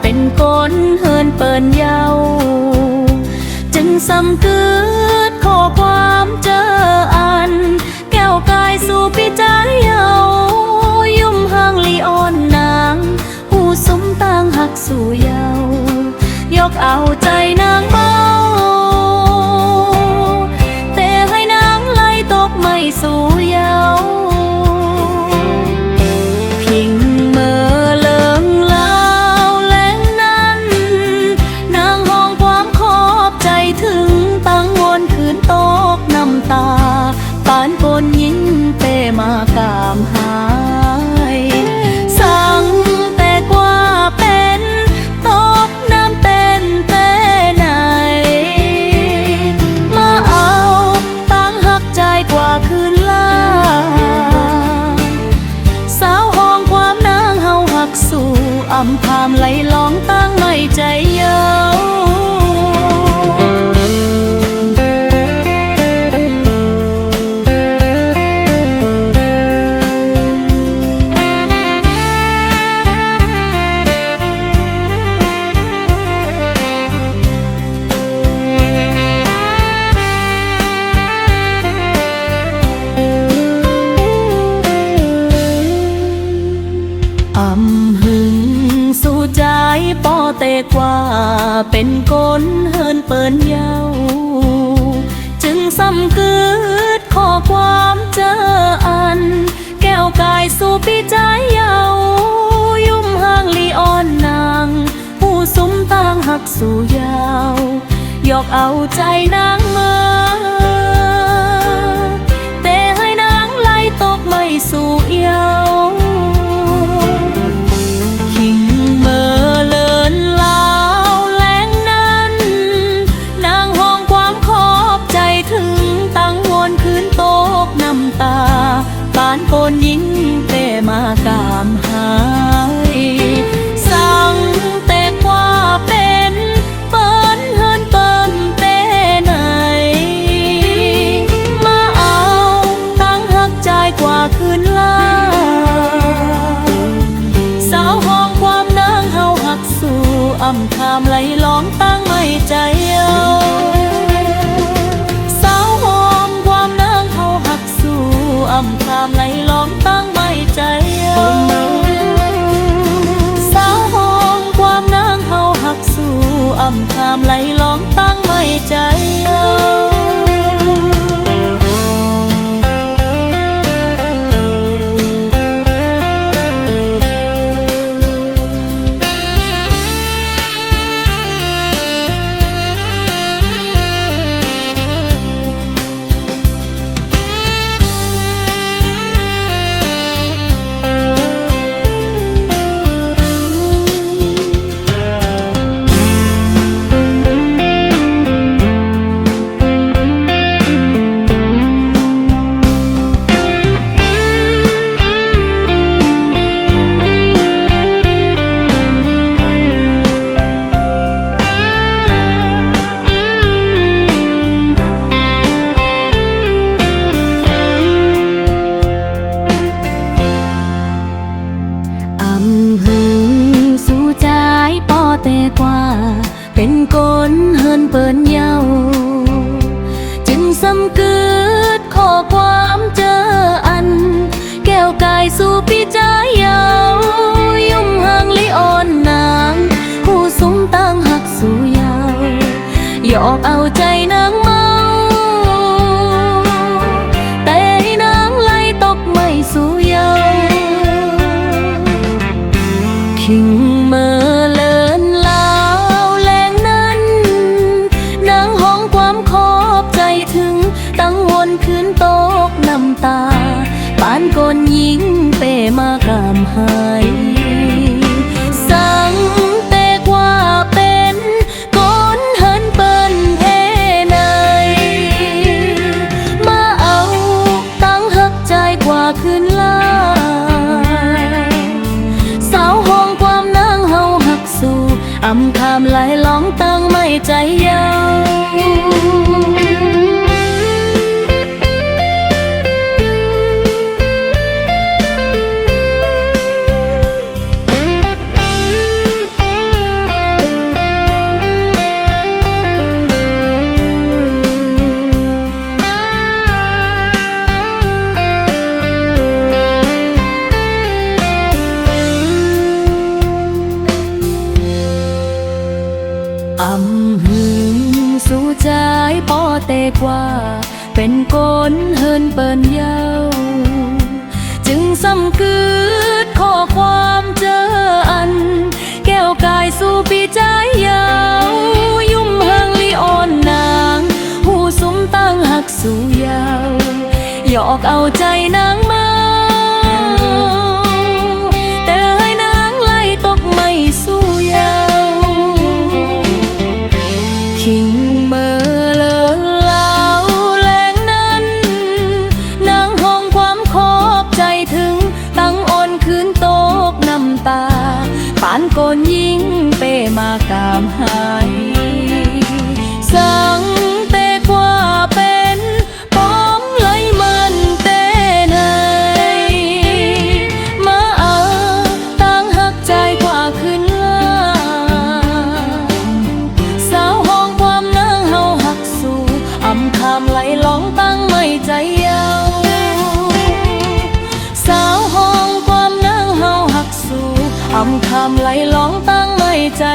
เป็นคนเฮินเปิ่นเยาจึงสำกึดข้อความเจออันแก้วกายสู่ปีใจเยายุ่มห่างลีอ่อนนางหูสมต่างหักสู่เยายกเอาใจนางเมาแต่ให้นางไล่ตกไม่สู่เยาพิงเมื่อเลิงลาวแลงนั้นนางห้องความขอบใจถึงตั้งวนคืนตกน้ำตาปานปนยิงเปมากามหายสั่งแต่กว่าเป็นตกน้ำเป็นแต่ไหนมาเอาตั้งหักใจกว่าคืนลาสาวห้องความนางเฮาหักสู่อำพามไหลลองตั้งไม่ใจเยาหึงสู่ใจปอเตกว่าเป็นคนเฮินเปิ่นเยาจึงสำกึดข้อความเจออันแก้วกายสู่ปีใจเยายุ่มห่างลีอ่อนนางผู้สุมต่างหักสู่ยาวยอกเอาใจนางมาแต่ให้นางไล่ตกไม่สู่เยาปานโกนยิงเปมากามหายสั่งแต่กว่าเป็นเปิ้นเฮินเปิ้นเป้ไหนมาเอาตั้งหักใจกว่าคืนลาสาวห้องความนางเฮาหักสู่อำคามไหลลองตั้งไม่ใจเยาอำคามไหลล้อมตั้งไม่ใจเยาสาวห้องความนางเฮาหักสู่อำคามไหลล้อมตั้งไม่ใจเยาเป็นคนเฮินเปิ่นเยาจึงสำกึดข้อความเจออันแก้วกายสู่ปีใจเยายุ่มห่างลีอ่อนนางผู้สมตั้งหักสู่เยาหยอกเอาใจนางเมาแต่นางไล่ตกไม่สู่เยาคิงเมื่อเลินลาวแลงนั้นนางห้องความขอบใจถึงตั้งวนคืนตกน้ำตาปานโกนยิงเปมากามหายสั่งแต่กว่าเป็นคนเฮินเปิ้นเฮ อำหึงสู่ใจปอเตกว่าเป็นคนเฮินเปิ้นเย้าจึงซ้ำกึดข้อความเจออันแก้วกายสู่ปีใจยาวยุ่มเฮิงลิออนนางหูสุมตั้งหักสู่ยาวหยอกเอาใจนางมาแต่ให้นางไล่ตกไม่สู้ยาวคิงเมื่อเลอลาวแรงนั้นนางห้องความขอบใจถึงตั้งอ่อนคืนโตกน้ำตาปานโกนยิงเปมากามหายสังเตกว่าเป็นป้องไหลมันเตไหนมาตั้งหักใจกว่าขึ้นลาสาวห้องความนางเฮาหักสู่อำคำไหลร้องตั้งไม่ใจเยาวสาวห้องความนางเฮาหักสู่อำคำไหลร้องตั้งไม่ใจ